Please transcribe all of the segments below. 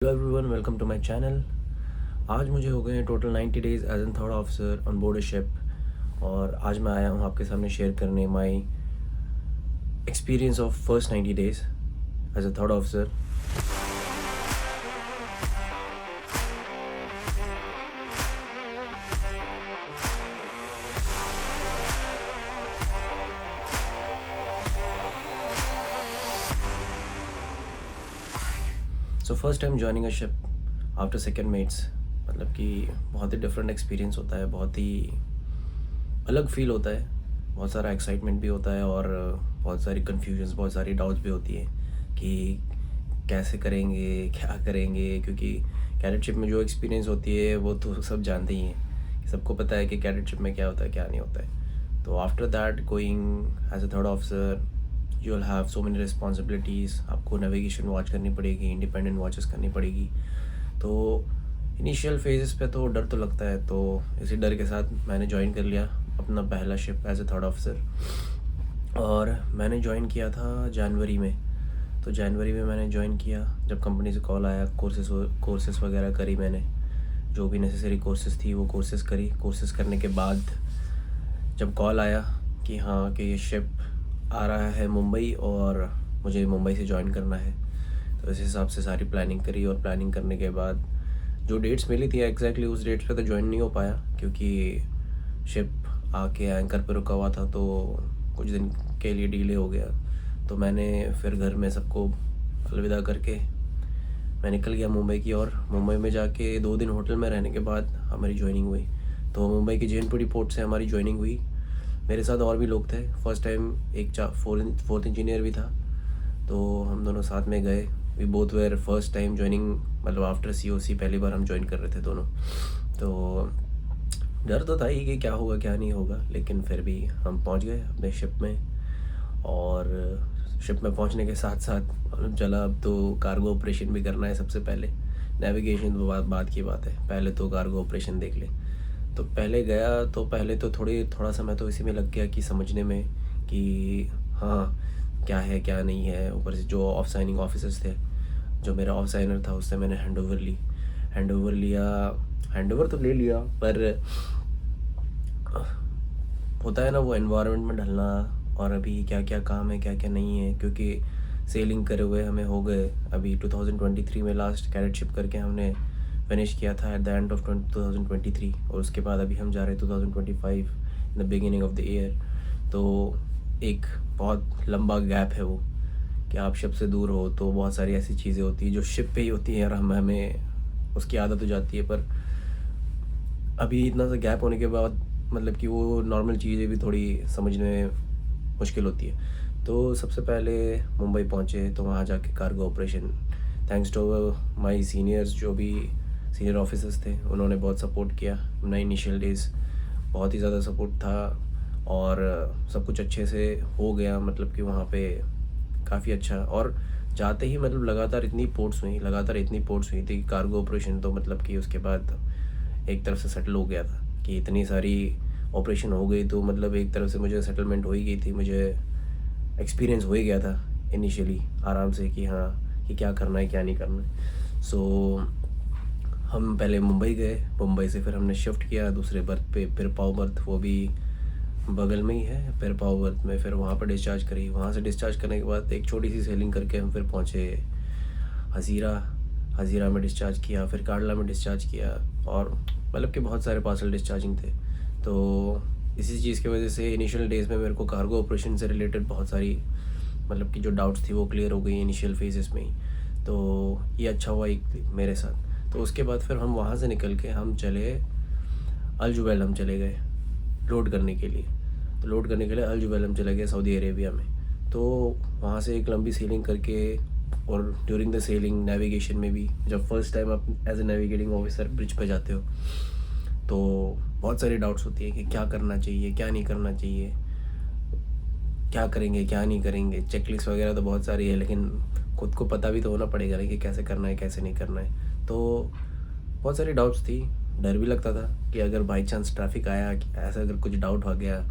Hello everyone, welcome to my channel. आज मुझे हो गए हैं total 90 days as an third officer on board ship. और आज मैं आया हूँ आपके सामने शेयर करने my experience of first 90 days as a third officer. So first time joining a ship after second mates, मतलब कि बहुत ही डिफरेंट एक्सपीरियंस होता है, बहुत ही अलग फील होता है। बहुत सारा एक्साइटमेंट भी होता है और बहुत सारी कन्फ्यूजन्स, बहुत सारी डाउट्स भी होती है कि कैसे करेंगे, क्या करेंगे, क्योंकि कैडेटशिप में जो एक्सपीरियंस होती है वो तो सब जानते ही हैं कि सबको पता है कि कैडेटशिप में क्या होता है क्या नहीं होता है। तो after that going as a third officer you will have so many responsibilities. आपको नेविगेशन वॉच करनी पड़ेगी, इंडिपेंडेंट वॉचेस करनी पड़ेगी। तो इनिशियल फेजेस पे तो डर तो लगता है, तो इसी डर के साथ मैंने ज्वाइन कर लिया अपना पहला ship as a third officer. और मैंने ज्वाइन किया था जनवरी में। तो जनवरी में मैंने ज्वाइन किया जब कंपनी से कॉल आया। कोर्सेस वगैरह करी मैंने, जो भी नेसेसरी कोर्सेज थी वो कोर्सेज करी। कोर्सेज करने के बाद जब कॉल आया कि हाँ कि ये शिप आ रहा है मुंबई और मुझे मुंबई से ज्वाइन करना है, तो इस हिसाब से सारी प्लानिंग करी। और प्लानिंग करने के बाद जो डेट्स मिली थी एग्जैक्टली उस डेट्स पे तो ज्वाइन नहीं हो पाया, क्योंकि शिप आके एंकर पे रुका हुआ था, तो कुछ दिन के लिए डिले हो गया। तो मैंने फिर घर में सबको अलविदा करके मैं निकल गया मुंबई की। और मुंबई में जाके 2 दिन होटल में रहने के बाद हमारी ज्वाइनिंग हुई। तो मुंबई की जैनपुरी पोर्ट से हमारी ज्वाइनिंग हुई। मेरे साथ और भी लोग थे। फर्स्ट टाइम एक फोर्थ इंजीनियर भी था, तो हम दोनों साथ में गए। We both were first time joining, मतलब आफ्टर COC पहली बार हम ज्वाइन कर रहे थे दोनों। तो डर तो था ही कि क्या होगा क्या नहीं होगा, लेकिन फिर भी हम पहुंच गए अपने शिप में। और शिप में पहुंचने के साथ साथ मालूम चला अब तो कार्गो ऑपरेशन भी करना है। सबसे पहले नेविगेशन तो बात की बात है, पहले तो कार्गो ऑपरेशन देख ले। तो पहले गया तो पहले तो थोड़ा समय तो इसी में लग गया कि समझने में कि हाँ क्या है क्या नहीं है। ऊपर से जो ऑफ साइनिंग ऑफिसर्स थे, जो मेरा ऑफ साइनर था उससे मैंने हैंड ओवर तो ले लिया, पर होता है ना वो एनवायरनमेंट में ढलना। और अभी क्या क्या काम है क्या क्या नहीं है, क्योंकि सेलिंग करे हुए हमें हो गए अभी 2023 में लास्ट कैडेटशिप करके हमने फिनिश किया था एट द एंड ऑफ 2023। और उसके बाद अभी हम जा रहे हैं 2025 in the beginning of the year. तो एक बहुत लंबा गैप है वो कि आप शिप से दूर हो तो बहुत सारी ऐसी चीज़ें होती हैं जो शिप पे ही होती हैं और हमें उसकी आदत हो जाती है। पर अभी इतना सा गैप होने के बाद मतलब कि वो नॉर्मल चीज़ें भी थोड़ी समझने में मुश्किल होती है। तो सबसे पहले मुंबई पहुँचे तो वहाँ जाके cargo operation, thanks to my seniors, जो भी सीनियर ऑफिसर्स थे उन्होंने बहुत सपोर्ट किया अपना इनिशियल डेज़। बहुत ही ज़्यादा सपोर्ट था और सब कुछ अच्छे से हो गया। मतलब कि वहाँ पे काफ़ी अच्छा। और जाते ही मतलब लगातार इतनी पोर्ट्स हुई थी कि कार्गो ऑपरेशन तो मतलब कि उसके बाद एक तरफ से सेटल हो गया था कि इतनी सारी ऑपरेशन हो गई, तो मतलब एक तरफ से मुझे सेटलमेंट हो ही गई थी। मुझे एक्सपीरियंस हो ही गया था इनिशियली आराम से कि हाँ कि क्या करना है क्या नहीं करना है। सो हम पहले मुंबई गए, मुंबई से फिर हमने शिफ्ट किया दूसरे बर्थ पे, पिरपाव बर्थ, वो भी बगल में ही है पिरपाव बर्थ में। फिर वहाँ पर डिस्चार्ज करी। वहाँ से डिस्चार्ज करने के बाद एक छोटी सी सेलिंग करके हम फिर पहुँचे हज़ीरा। हज़ीरा में डिस्चार्ज किया, फिर काडला में डिस्चार्ज किया। और मतलब कि बहुत सारे पार्सल डिस्चार्जिंग थे। तो इसी चीज़ की वजह से इनिशियल डेज़ में मेरे को कार्गो ऑपरेशन से रिलेटेड बहुत सारी मतलब कि जो डाउट्स थी वो क्लियर हो गई इनिशियल फेजेस में ही। तो ये अच्छा हुआ एक मेरे साथ। तो उसके बाद फिर हम वहाँ से निकल के हम चले अल जुबैल, हम चले गए लोड करने के लिए। तो लोड करने के लिए अल जुबैल हम चले गए सऊदी अरेबिया में। तो वहाँ से एक लंबी सेलिंग करके, और ड्यूरिंग द सेलिंग नेविगेशन में भी, जब फर्स्ट टाइम आप as a navigating officer bridge पे जाते हो तो बहुत सारी डाउट्स होती है कि क्या करना चाहिए क्या नहीं करना चाहिए, क्या करेंगे क्या नहीं करेंगे। चेकलिस्ट वगैरह तो बहुत सारी है, लेकिन खुद को पता भी तो होना पड़ेगा ना कि कैसे करना है कैसे नहीं करना है। तो बहुत सारी डाउट्स थी। डर भी लगता था कि अगर बाई चांस ट्रैफिक आया, कि ऐसा अगर कुछ डाउट हो गया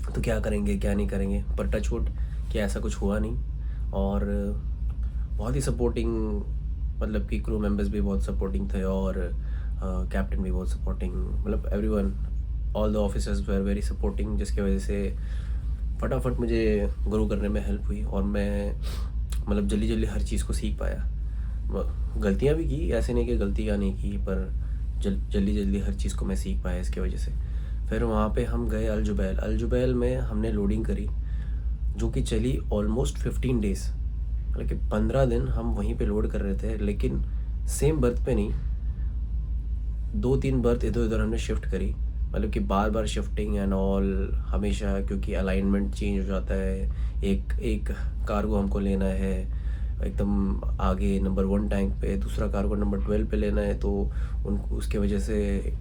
तो क्या करेंगे क्या नहीं करेंगे। पर टच वुड कि ऐसा कुछ हुआ नहीं। और बहुत ही सपोर्टिंग मतलब कि क्रू मेंबर्स भी बहुत सपोर्टिंग थे और कैप्टन भी बहुत सपोर्टिंग, मतलब everyone, all the officers were very supporting, जिसकी वजह से फटाफट मुझे ग्रो करने में हेल्प हुई और मैं मतलब जल्दी जल्दी हर चीज़ को सीख पाया। गलतियाँ भी की, ऐसे नहीं कि गलतियाँ नहीं की, पर जल्दी जल्दी हर चीज़ को मैं सीख पाया इसकी वजह से। फिर वहाँ पे हम गए अल जुबैल। अल जुबैल में हमने लोडिंग करी, जो कि चली ऑलमोस्ट 15 डेज़, मतलब कि 15 दिन हम वहीं पे लोड कर रहे थे, लेकिन सेम बर्थ पे नहीं, 2-3 बर्थ इधर उधर हमने शिफ्ट करी, मतलब कि बार बार शिफ्टिंग एंड ऑल, हमेशा, क्योंकि अलाइनमेंट चेंज हो जाता है। एक कार्गो हमको लेना है एकदम आगे नंबर 1 टैंक पे, दूसरा कार्गो नंबर 12 पे लेना है, तो उनको उसके वजह से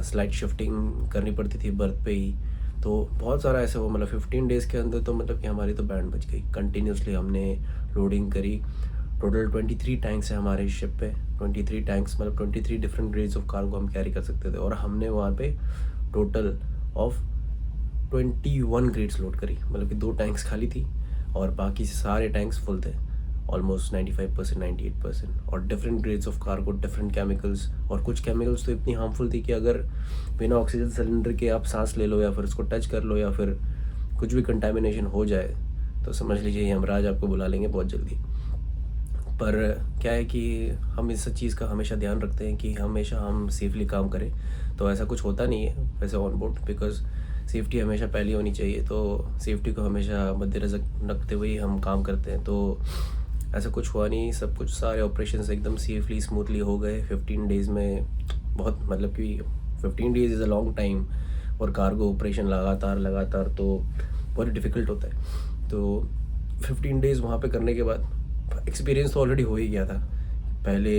स्लाइड शिफ्टिंग करनी पड़ती थी बर्थ पे ही। तो बहुत सारा ऐसा हुआ, मतलब 15 डेज़ के अंदर तो मतलब कि हमारी तो बैंड बज गई। कंटिन्यूसली हमने लोडिंग करी। टोटल 23 टैंक्स है हमारे शिप पे। 23 टैंक्स मतलब 23 डिफरेंट ग्रेड्स ऑफ कार्गो हम कैरी कर सकते थे, और हमने वहाँ पे टोटल ऑफ 21 ग्रेड्स लोड करी, मतलब कि 2 टैंक्स खाली थी और बाकी सारे टैंक्स फुल थे, ऑलमोस्ट 95% 98%, और different grades of cargo, different chemicals, और कुछ केमिकल्स तो इतनी हार्मफुल थी कि अगर बिना ऑक्सीजन सिलेंडर के आप सांस ले लो या फिर उसको टच कर लो या फिर कुछ भी कंटामिनेशन हो जाए तो समझ लीजिए यमराज आपको बुला लेंगे बहुत जल्दी। पर क्या है कि हम इस चीज़ का हमेशा ध्यान रखते हैं कि हमेशा हम सेफली काम करें, तो ऐसा कुछ होता नहीं है वैसे ऑन बोर्ड, बिकॉज सेफ्टी हमेशा पहली होनी चाहिए, तो सेफ्टी को हमेशा मद्देनज़र रखते हुए ही हम काम करते हैं। तो ऐसा कुछ हुआ नहीं, सब कुछ सारे ऑपरेशंस एकदम सेफली स्मूथली हो गए 15 डेज़ में। बहुत मतलब कि 15 days is a long time, और कार्गो ऑपरेशन लगातार तो बहुत डिफ़िकल्ट होता है। तो 15 डेज़ वहाँ पे करने के बाद एक्सपीरियंस तो ऑलरेडी हो ही गया था। पहले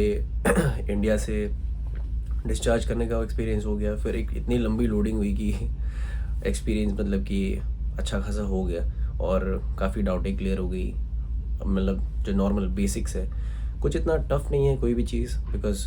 इंडिया से डिस्चार्ज करने का एक्सपीरियंस हो गया, फिर एक इतनी लंबी लोडिंग हुई कि एक्सपीरियंस मतलब कि अच्छा खासा हो गया, और काफ़ी डाउटें क्लियर हो गई। मतलब जो नॉर्मल बेसिक्स है, कुछ इतना टफ नहीं है कोई भी चीज़, बिकॉज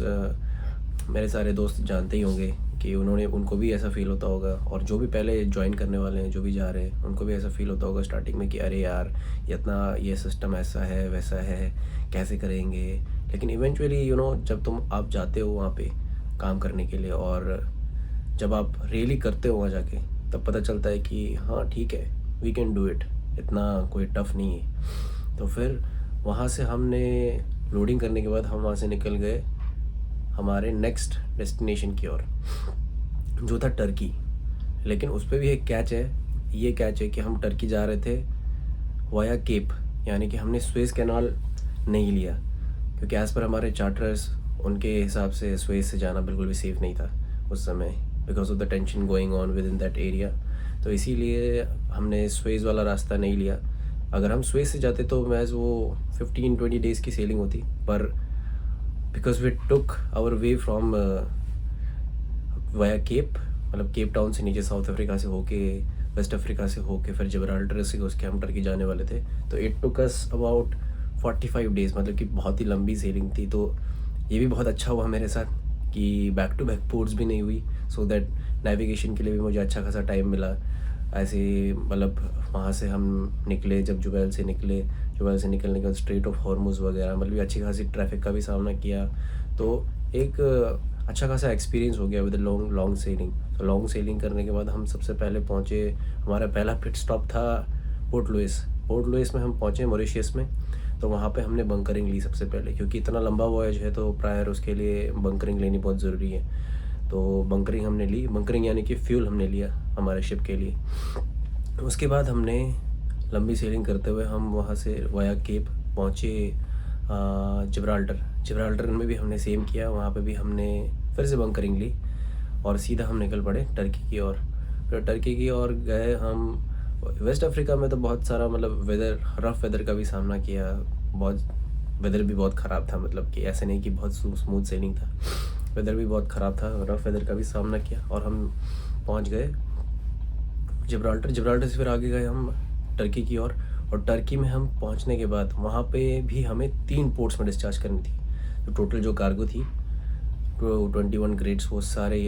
मेरे सारे दोस्त जानते ही होंगे कि उनको भी ऐसा फील होता होगा, और जो भी पहले ज्वाइन करने वाले हैं, जो भी जा रहे हैं, उनको भी ऐसा फील होता होगा स्टार्टिंग में कि अरे यार इतना ये सिस्टम ऐसा है वैसा है, कैसे करेंगे। लेकिन इवेंचुअली जब आप जाते हो वहाँ पे काम करने के लिए, और जब आप रियली करते हो वहाँ जाके, तब पता चलता है कि हाँ ठीक है, वी कैन डू इट, इतना कोई टफ नहीं है। तो फिर वहाँ से हमने लोडिंग करने के बाद हम वहाँ से निकल गए हमारे नेक्स्ट डेस्टिनेशन की ओर, जो था टर्की। लेकिन उस पर भी एक कैच है, ये कैच है कि हम टर्की जा रहे थे वाया केप, यानी कि हमने स्वेज कैनाल नहीं लिया, क्योंकि एज़ पर हमारे चार्टर्स, उनके हिसाब से स्वेज से जाना बिल्कुल भी सेफ़ नहीं था उस समय, because of the tension going on with in that area. तो इसीलिए हमने स्वेज वाला रास्ता नहीं लिया। अगर हम स्वेज से जाते तो महज वो 15-20 डेज़ की सेलिंग होती, पर because we took our way from via Cape, मतलब केप टाउन से नीचे साउथ अफ्रीका से होके, वेस्ट अफ्रीका से होके, फिर जिब्राल्टर से उसके हम टर्की जाने वाले थे। तो it took us about 45 days, मतलब कि बहुत ही लंबी सेलिंग थी। तो ये भी बहुत अच्छा हुआ मेरे साथ कि बैक टू बैक पोर्ट्स भी नहीं हुई, सो दैट नेविगेशन के लिए भी मुझे अच्छा खासा टाइम मिला। ऐसे मतलब वहाँ से हम निकले, जब जुबैल से निकले, जुबैल से निकलने के बाद स्ट्रेट ऑफ हॉर्मुज़ वगैरह, मतलब अच्छी खासी ट्रैफिक का भी सामना किया। तो एक अच्छा खासा एक्सपीरियंस हो गया विद लॉन्ग सेलिंग। तो लॉन्ग सेलिंग करने के बाद हम सबसे पहले पहुँचे, हमारा पहला पिट स्टॉप था पोर्ट लुइस में हम पहुँचे, मॉरिशस में। तो वहाँ पे हमने बंकरिंग ली सबसे पहले, क्योंकि इतना लंबा वॉयज है तो प्रायर उसके लिए बंकरिंग लेनी बहुत ज़रूरी है। तो बंकरिंग हमने ली, बंकरिंग यानी कि फ्यूल हमने लिया हमारे शिप के लिए। उसके बाद हमने लंबी सेलिंग करते हुए हम वहाँ से वाया केप पहुँचे जिब्राल्टर में भी हमने सेम किया, वहाँ पे भी हमने फिर से बंकरिंग ली और सीधा हम निकल पड़े टर्की की ओर। फिर टर्की की ओर गए हम। वेस्ट अफ्रीका में तो बहुत सारा मतलब रफ़ वेदर का भी सामना किया, बहुत वेदर भी बहुत ख़राब था, मतलब कि ऐसे नहीं कि बहुत स्मूथ सेलिंग था, वेदर भी बहुत ख़राब था, रफ़ वेदर का भी सामना किया। और हम पहुंच गए जिब्राल्टर से फिर आगे गए हम टर्की की ओर। और टर्की में हम पहुंचने के बाद वहाँ पे भी हमें 3 पोर्ट्स में डिस्चार्ज करनी थी। तो टोटल जो कार्गो थी 21 ग्रेड्स, वो सारे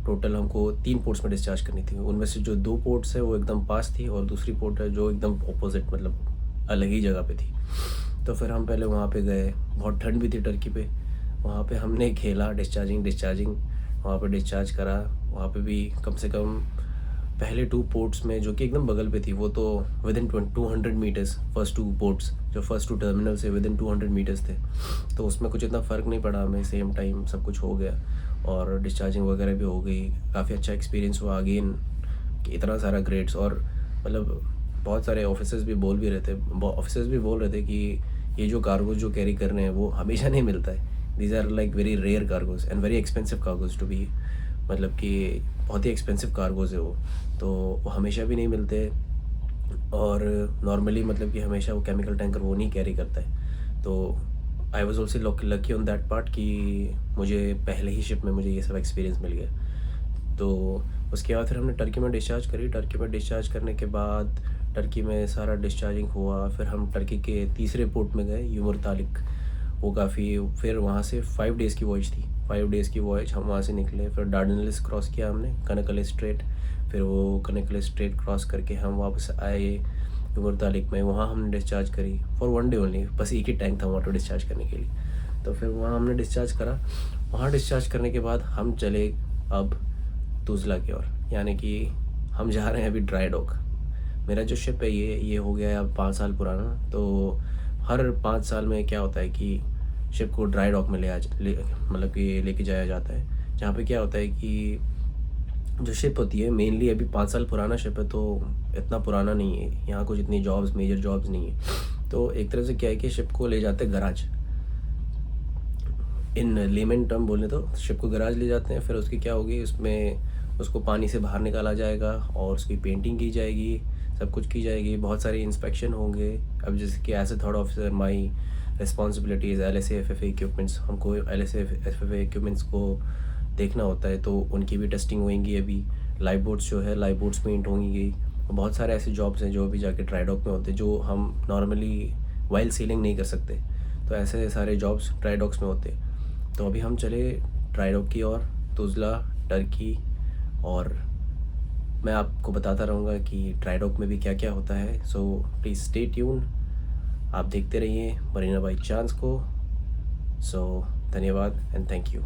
टोटल हमको 3 पोर्ट्स में डिस्चार्ज करनी थी। उनमें से जो 2 पोर्ट्स है वो एकदम पास थी, और दूसरी पोर्ट है जो एकदम ऑपोजिट, मतलब अलग ही जगह पे थी। तो फिर हम पहले वहाँ पे गए, बहुत ठंड भी थी टर्की पे। वहाँ पे हमने खेला डिस्चार्जिंग, वहाँ पे डिस्चार्ज करा। वहाँ पे भी कम से कम पहले 2 पोर्ट्स में, जो कि एकदम बगल पे थी, वो तो विदिन 200 मीटर्स, फर्स्ट 2 पोर्ट्स जो फर्स्ट 2 टर्मिनल से विदिन 200 मीटर्स थे। तो उसमें कुछ इतना फ़र्क नहीं पड़ा हमें, सेम टाइम सब कुछ हो गया और डिस्चार्जिंग वगैरह भी हो गई। काफ़ी अच्छा एक्सपीरियंस हुआ अगेन कि इतना सारा ग्रेड्स, और मतलब बहुत सारे ऑफिसर्स भी बोल रहे थे कि ये जो कार्गोज जो कैरी कर रहे हैं वो हमेशा नहीं मिलता है। These are like very rare cargoes and very expensive cargoes to be, मतलब कि बहुत ही एक्सपेंसिव कार्गोज है वो, तो वो हमेशा भी नहीं मिलते। और नॉर्मली मतलब कि हमेशा वो केमिकल टैंकर वो नहीं कैरी करता है। तो I was also lucky on that part कि मुझे पहले ही शिप में मुझे ये सब एक्सपीरियंस मिल गया। तो उसके बाद फिर हमने टर्की में डिस्चार्ज करी। टर्की में डिस्चार्ज करने के बाद टर्की में सारा डिस्चार्जिंग हुआ। फिर हम टर्की के तीसरे पोर्ट में गए, युमरतालिक। वो काफ़ी, फिर वहाँ से 5 डेज़ की वॉयज थी, 5 डेज़ की वॉयज। हम वहाँ से निकले, फिर डार्डेनल्स क्रॉस किया हमने, कनकले स्ट्रेट। फिर वो कनकले स्ट्रेट क्रॉस करके हम वापस आए युमरतालिक में। वहाँ हमने डिस्चार्ज करी फॉर 1 डे ओनली, बस एक ही टैंक था वहाँ पर डिस्चार्ज करने के लिए। तो फिर वहाँ हमने डिस्चार्ज करा। वहाँ डिस्चार्ज करने के बाद हम चले अब तुज़ला की ओर, यानी कि हम जा रहे हैं अभी ड्राई डॉक। मेरा जो शिप है ये हो गया है अब 5 साल पुराना। तो हर 5 साल में क्या होता है कि शिप को ड्राई डॉक में मतलब कि लेके जाया जाता है, जहाँ पे क्या होता है कि जो शिप होती है मेनली अभी 5 साल पुराना शिप है, तो इतना पुराना नहीं है, यहाँ कुछ इतनी जॉब्स, मेजर जॉब्स नहीं है। तो एक तरह से क्या है कि शिप को ले जाते हैं गराज, इन लेमन टर्म बोले तो शिप को गराज ले जाते हैं। फिर उसकी क्या होगी, उसमें उसको पानी से बाहर निकाला जाएगा और उसकी पेंटिंग की जाएगी, सब कुछ की जाएगी, बहुत सारे इंस्पेक्शन होंगे। अब जैसे कि as a third officer my responsibilities LSA-FFA equipments, हमको LSA-FFA इक्विपमेंट्स को देखना होता है, तो उनकी भी टेस्टिंग होंगी। अभी लाइफ बोट्स जो है, लाइफ बोट्स पेंट होंगी। बहुत सारे ऐसे जॉब्स हैं जो अभी जाके ड्राई डॉक में होते हैं, जो हम नॉर्मली वाइल सीलिंग नहीं कर सकते। तो ऐसे सारे जॉब्स ड्राई डॉक्स में होते हैं। तो अभी हम चले ड्राई डॉक की ओर, तुज़ला, टर्की। और मैं आपको बताता रहूँगा कि ड्राई डॉक में भी क्या क्या होता है। सो प्लीज़ स्टे ट्यून, आप देखते रहिए मरीना बाई चांस को। सो धन्यवाद एंड थैंक यू।